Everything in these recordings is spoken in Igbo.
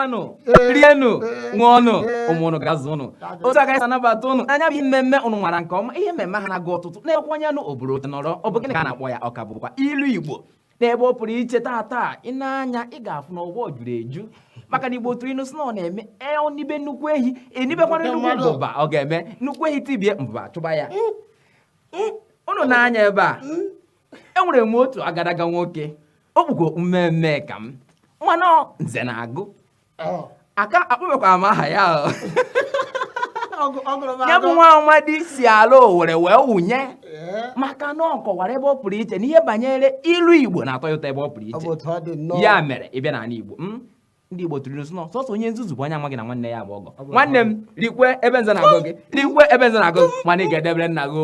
Rianụ rienụ ṅụọnụ ụmụnụ ga-azụ ụnụ otu aka anabata ụnụ anya bụ mmemme ụnụ nwara nke ọma ihe mmemme ha na-agụ ọtụtụ na-ekwenyenụ obodo nọrọ ọ bụ gịnị ka a na-akpọ ya ọka bụkwa ilu Igbo n'ebe ọ pụrụ iche taa ị na-anya ị ga-afụ na ụgbọ juru eju maka na Igbo tụrụ inu sị na ọ na-eme onibe nnukwu ehi enibekwana nnukwu mbụba ọ ga-eme nnukwu ehi tibie mbụba chụba ya ụnụ na-anya ebe a enwere m otu agadaga nwoke o kpugo mmemme ka m mmanụ nze na-agụ aka akpọbekwa m aha ya ya bụ nwa amadi si ala Owere wee wụnye maka na ọ kọwara ebe ọ pụrụ iche n'ihe banyere ilu Igbo na-atọ ya ụtọ ebe ọ pụrụ iche ya mere ịbịa n'ala Igbo ndị Igbo tụrụ ilu sọsọ onye nzuzu bụ onye amaghị na nwanne ya bụ ọgọ nwanne m rikwe ebe nze na-agụ gị rikwe ebe nze na-agụ mana ị ga-edebere nna gị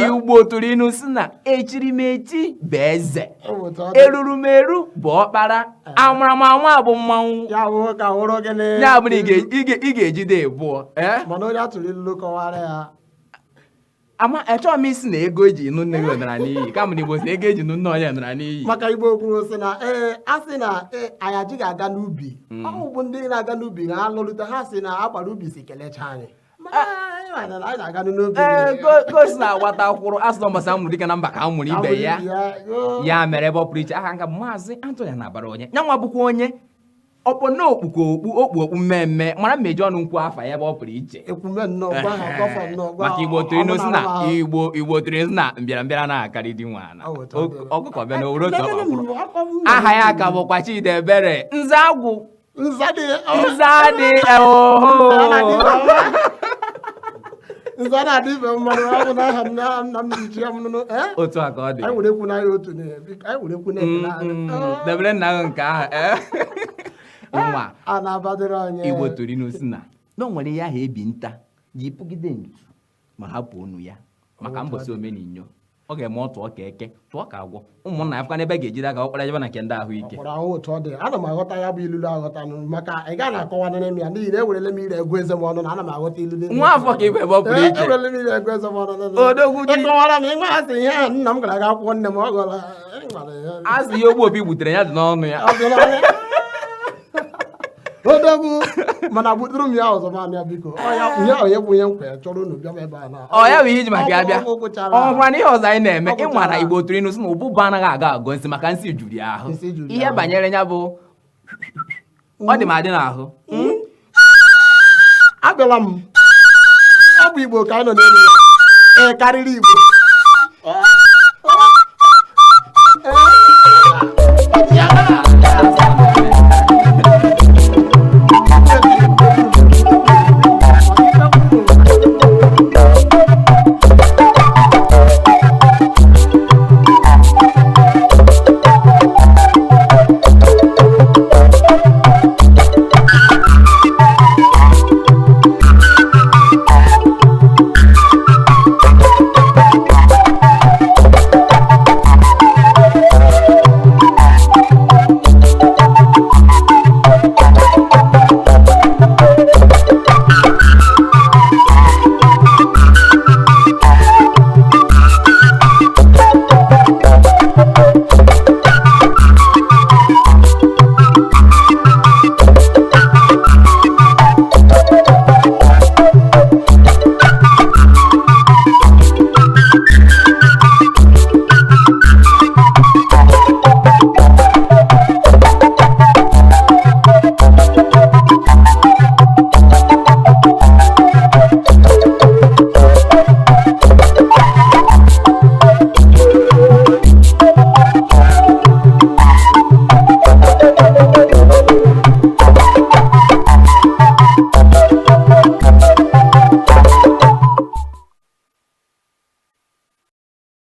Igbo tụrụ ilu si na echirimechi bụ eze erurumeru bụ ọkpara amaramama bụ mmanwụ ya bụ na ị ga-ejide ebụọ ama echọọ m isi na ego eji nụ nne gị ọdara n'iyi kama na Igbo si ego eji nụ nne onye ọdara n'iyi maka Igbo kwuru sị na a sị na anyị ajighị aga n'ubi ọ bụ ndị na-aga n'ubi na alụlite ha sị na agbara ubi si kelecha anyị gosi na agbata kwụrụ asụsụ mbasa mụrụ dịka na mba ka a mụrụ ibe ya mere ebe ọ pụrụ iche aha nka bụ Maazị Anthony Anabara onye nyanwa bụkwa onye ọpụ na okpu mmemme mara mmeji ọnụ nkwu afa ya ebe ọ pụrụ iche maka Igbo tụrụ inu si na Igbo tụrụ inu si na mbịarambịara na-akarị di nwana ọkụkọ bịa na owere otu ọkpa kwụrụ aha ya ka bụkwa Chidebere Nze Agwụ Nzadị otu a ka ọ dị debere nna ahụ nke ahụ nwa Igbo tụrụ inu si na o nwere ya ahụ ebi nta ji pụgide ntu ma hapụ onu ya maka mbọsị omeninyo ọ ga-eme ọtụ ọka eke tụọ ka agwọ ụmụnna ya fụkwa n'ebe ga-ejide aka ọkpara jebe na nke ndị ahụike ana m aghọta ya bụ ilulu aghọta maka ị gaa na-akọwa nene m ya n'ihi na ewerele m ire ego eze m ọnụ na ana m aghọta ilulu nwa afọ ka igwe ebe ọ pụrụ iche ewerele m ire ego eze m ọnụ odogwu ji ịkọwara m ịnwe asị ihe ahụ nna m gara aga akwụkwọ nne m ọ gọrọ azụ ihe ogbu obi gbutere ya dị n'ọnụ ya odogwu mana gbuturu m ya ọzọ mamịa biko nye onye bụ onye nkwa ya chọrọ unu bịa ebe a na ọ ya bụ ihe iji maka ya bịa ọ hụkwara na ihe ọzọ anyị na-eme ị mara Igbo tụrụ inu si na ụbụba anaghị aga agụ nsị maka nsị juru ya ahụ ihe banyere ya bụ ọ dị m adị n'ahụ abịala m ọ bụ Igbo ka anyị nọ n'elu ya karịrị Igbo